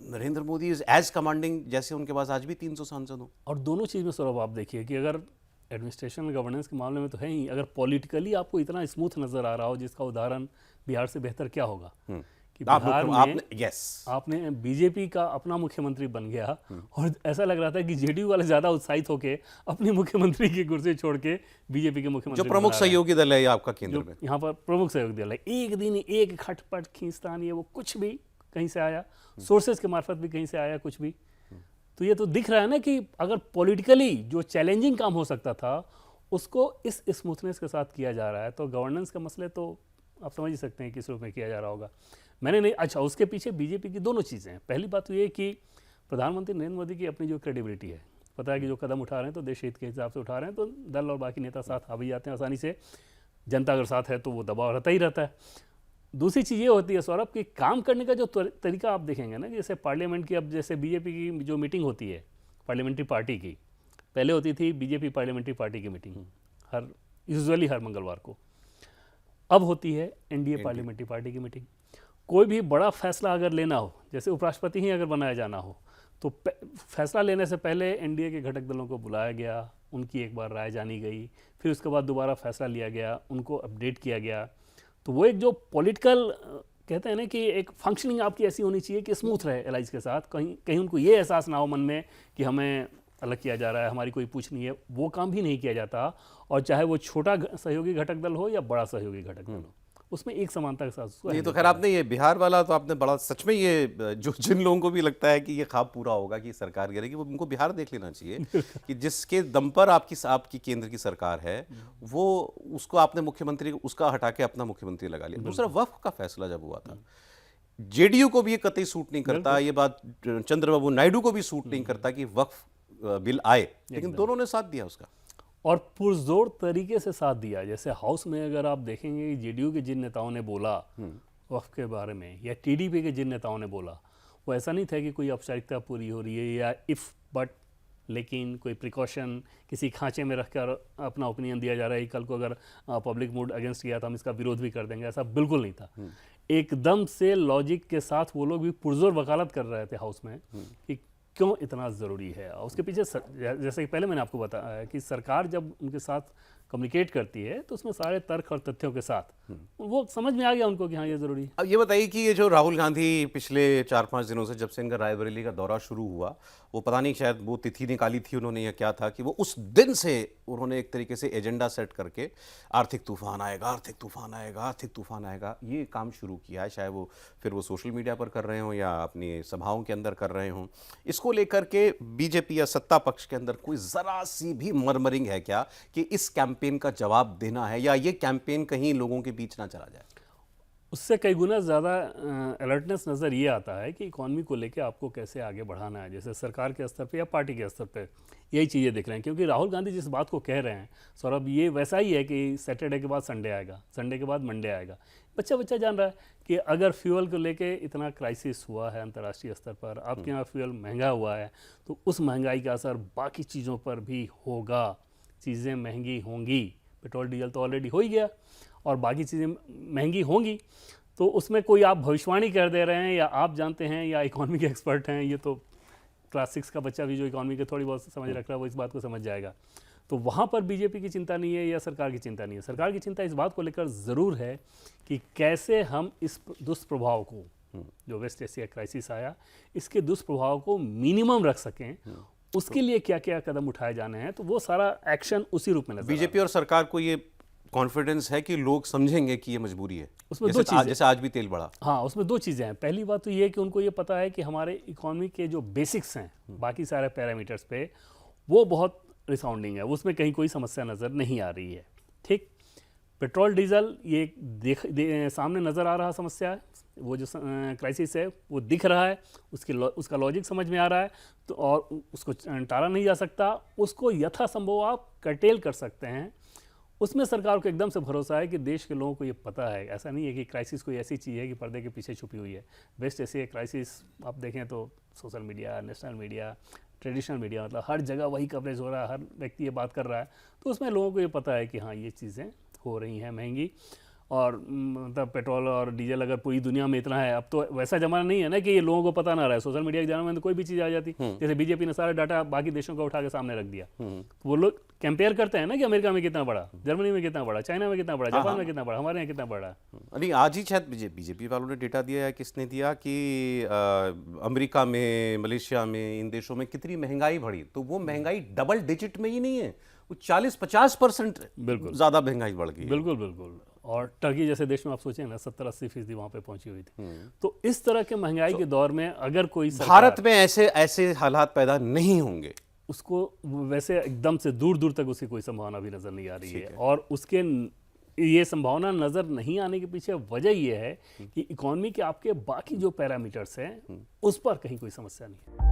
Narendra Modi is as commanding जैसे उनके पास आज भी 300 सांसद हो। और दोनों चीज़ में सौरभ आप देखिए कि अगर एडमिनिस्ट्रेशन गवर्नेंस के मामले में तो है ही, अगर पॉलिटिकली आपको इतना स्मूथ नज़र आ रहा हो, जिसका उदाहरण बिहार से बेहतर क्या होगा कि बिहार में आपने यस आपने बीजेपी का अपना मुख्यमंत्री बन गया और ऐसा लग रहा था कि जेडीयू वाले ज़्यादा उत्साहित होकर अपनी मुख्यमंत्री की कुर्सी छोड़ के बीजेपी के मुख्यमंत्री जो प्रमुख सहयोगी दल है ये आपका केंद्र जो में, यहाँ पर प्रमुख सहयोगी दल है, एक दिन एक खटपट खींचतान, ये वो कुछ भी कहीं से आया, सोर्सेज के मार्फत भी कहीं से आया कुछ भी। तो ये तो दिख रहा है ना कि अगर पॉलिटिकली जो चैलेंजिंग काम हो सकता था उसको इस स्मूथनेस के साथ किया जा रहा है, तो गवर्नेंस का मसले तो आप समझ ही सकते हैं किस रूप में किया जा रहा होगा। मैंने नहीं, अच्छा उसके पीछे बीजेपी की दोनों चीज़ें हैं। पहली बात तो ये कि प्रधानमंत्री नरेंद्र मोदी की अपनी जो क्रेडिबिलिटी है, पता है कि जो कदम उठा रहे हैं तो देश हित के हिसाब से उठा रहे हैं, तो दल और बाकी नेता साथ आ भी जाते हैं आसानी से। जनता अगर साथ है तो वो दबाव रहता ही रहता है। दूसरी चीज़ ये होती है सौरभ कि काम करने का जो तरीका आप देखेंगे ना, जैसे पार्लियामेंट की, अब जैसे बीजेपी की जो मीटिंग होती है पार्लियामेंट्री पार्टी की, पहले होती थी बीजेपी पार्लियामेंट्री पार्टी की मीटिंग हर यूजुअली हर मंगलवार को, अब होती है एनडीए पार्लियामेंट्री पार्टी की मीटिंग। कोई भी बड़ा फैसला अगर लेना हो, जैसे उपराष्ट्रपति ही अगर बनाया जाना हो, तो फैसला लेने से पहले एनडीए के घटक दलों को बुलाया गया, उनकी एक बार राय जानी गई, फिर उसके बाद दोबारा फैसला लिया गया, उनको अपडेट किया गया। तो वो एक जो पॉलिटिकल कहते हैं ना कि एक फंक्शनिंग आपकी ऐसी होनी चाहिए कि स्मूथ रहे एलाइज के साथ, कहीं कहीं उनको ये एहसास ना हो मन में कि हमें अलग किया जा रहा है, हमारी कोई पूछ नहीं है। वो काम भी नहीं किया जाता, और चाहे वो छोटा सहयोगी घटक दल हो या बड़ा सहयोगी घटक दल हो, उसमें एक समानता के साथ उसको ये तो handle खैर आपने ये बिहार वाला तो आपने बड़ा सच में ये जो जिन लोगों को भी लगता है कि ये ख्वाब पूरा होगा कि सरकार गिरेगी, वो उनको बिहार देख लेना चाहिए कि जिसके दम पर आपकी केंद्र की सरकार है, वो उसको आपने मुख्यमंत्री उसका हटा के अपना मुख्यमंत्री लगा लिया। दूसरा वक्फ का फैसला जब हुआ था, जेडीयू को भी ये कतई सूट नहीं करता, ये बात चंद्रबाबू नायडू को भी सूट नहीं करता कि वक्फ बिल आए, लेकिन दोनों ने साथ दिया उसका और पुरजोर तरीके से साथ दिया। जैसे हाउस में अगर आप देखेंगे जेडीयू के जिन नेताओं ने बोला वक्फ के बारे में, या टीडीपी के जिन नेताओं ने बोला, वो ऐसा नहीं था कि कोई औपचारिकता पूरी हो रही है या इफ़ बट लेकिन कोई प्रिकॉशन किसी खांचे में रखकर अपना ओपिनियन दिया जा रहा है, कल को अगर पब्लिक मूड अगेंस्ट किया तो हम इसका विरोध भी कर देंगे, ऐसा बिल्कुल नहीं था। एकदम से लॉजिक के साथ वो लोग भी पुरजोर वकालत कर रहे थे हाउस में कि क्यों इतना ज़रूरी है। और उसके पीछे जैसे कि पहले मैंने आपको बताया कि सरकार जब उनके साथ कम्युनिकेट करती है तो उसमें सारे तर्क और तथ्यों के साथ वो समझ में आ गया उनको कि हाँ ये ज़रूरी है। अब ये बताइए कि ये जो राहुल गांधी पिछले 4-5 दिनों से जब से इनका रायबरेली का दौरा शुरू हुआ, वो पता नहीं शायद वो तिथि निकाली थी उन्होंने या क्या था कि वो उस दिन से उन्होंने एक तरीके से एजेंडा सेट करके आर्थिक तूफान आएगा, आर्थिक तूफान आएगा, आर्थिक तूफान आएगा, ये काम शुरू किया है। चाहे वो फिर वो सोशल मीडिया पर कर रहे हों या अपनी सभाओं के अंदर कर रहे हों, इसको लेकर के बीजेपी या सत्ता पक्ष के अंदर कोई ज़रा सी भी मरमरिंग है क्या कि इस कैंपेन का जवाब देना है, या ये कैंपेन कहीं लोगों के बीच ना चला जाए? उससे कई गुना ज़्यादा अलर्टनेस नज़र ये आता है कि इकॉनमी को लेके आपको कैसे आगे बढ़ाना है, जैसे सरकार के स्तर पे या पार्टी के स्तर पे यही चीज़ें दिख रहे हैं। क्योंकि राहुल गांधी जिस बात को कह रहे हैं सौरभ, ये वैसा ही है कि सैटरडे के बाद संडे आएगा, संडे के बाद मंडे आएगा। बच्चा बच्चा जान रहा है कि अगर फ्यूल को लेके इतना क्राइसिस हुआ है अंतर्राष्ट्रीय स्तर पर, आपके यहाँ फ्यूल महंगा हुआ है, तो उस महंगाई का असर बाकी चीज़ों पर भी होगा, चीज़ें महंगी होंगी। पेट्रोल डीजल तो ऑलरेडी हो ही गया और बाकी चीज़ें महंगी होंगी। तो उसमें कोई आप भविष्यवाणी कर दे रहे हैं या आप जानते हैं या इकोनॉमी के एक्सपर्ट हैं, ये तो क्लास 6 का बच्चा भी जो इकोनॉमी के थोड़ी बहुत समझ रख रहा है वो इस बात को समझ जाएगा। तो वहाँ पर बीजेपी की चिंता नहीं है या सरकार की चिंता नहीं है। सरकार की चिंता इस बात को लेकर ज़रूर है कि कैसे हम इस दुष्प्रभाव को, जो वेस्ट एशिया क्राइसिस आया, इसके दुष्प्रभाव को मिनिमम रख सकें, उसके लिए क्या क्या कदम उठाए जाने हैं। तो वो सारा एक्शन उसी रूप में नजर बीजेपी और सरकार को ये कॉन्फिडेंस है कि लोग समझेंगे कि ये मजबूरी है, उसमें दो चीज़ें, जैसे आज भी तेल बढ़ा। हाँ, उसमें दो चीज़ें हैं। पहली बात तो ये है कि उनको ये पता है कि हमारे इकोनॉमी के जो बेसिक्स हैं, बाकी सारे पैरामीटर्स पे, वो बहुत रिसाउंडिंग है, उसमें कहीं कोई समस्या नज़र नहीं आ रही है। ठीक, पेट्रोल डीजल ये सामने नज़र आ रहा समस्या है, वो जो क्राइसिस है वो दिख रहा है, उसका लॉजिक समझ में आ रहा है, तो और उसको टाला नहीं जा सकता, उसको यथासंभव आप कर्टेल कर सकते हैं। उसमें सरकार को एकदम से भरोसा है कि देश के लोगों को ये पता है, ऐसा नहीं है कि क्राइसिस कोई ऐसी चीज़ है कि पर्दे के पीछे छुपी हुई है। वेस्ट एशिया क्राइसिस आप देखें तो social media, national media, traditional media, मतलब हर जगह वही कवरेज हो रहा है, हर व्यक्ति ये बात कर रहा है। तो उसमें लोगों को ये पता है कि हाँ ये चीज़ें हो रही हैं महंगी। और मतलब पेट्रोल और डीजल अगर पूरी दुनिया में इतना है, अब तो वैसा जमाना नहीं है ना कि ये लोगों को पता ना रहे। सोशल मीडिया के जमाने में तो कोई भी चीज़ आ जाती, जैसे बीजेपी ने सारा डाटा बाकी देशों का उठा के सामने रख दिया। तो वो लोग कंपेयर करते हैं ना कि अमेरिका में कितना बड़ा, जर्मनी में कितना बड़ा, चाइना में कितना बड़ा, जापान में कितना बड़ा, हमारे यहाँ कितना बड़ा है। नहीं, आज ही शायद बीजेपी वालों ने डेटा दिया है, किसने दिया कि अमेरिका में, मलेशिया में, इन देशों में कितनी महंगाई बढ़ी, तो वो महंगाई डबल डिजिट में ही नहीं है, वो 40-50% बिल्कुल ज़्यादा महंगाई बढ़ गई है। बिल्कुल बिल्कुल। और टर्की जैसे देश में आप सोचें ना 70-80% वहाँ पे पहुंची हुई थी। तो इस तरह के महंगाई के दौर में अगर कोई भारत में ऐसे ऐसे हालात पैदा नहीं होंगे, उसको वैसे एकदम से दूर दूर तक उसकी कोई संभावना भी नजर नहीं आ रही है। और उसके ये संभावना नजर नहीं आने के पीछे वजह ये है कि इकोनॉमी के आपके बाकी जो पैरामीटर्स हैं उस पर कहीं कोई समस्या नहीं है।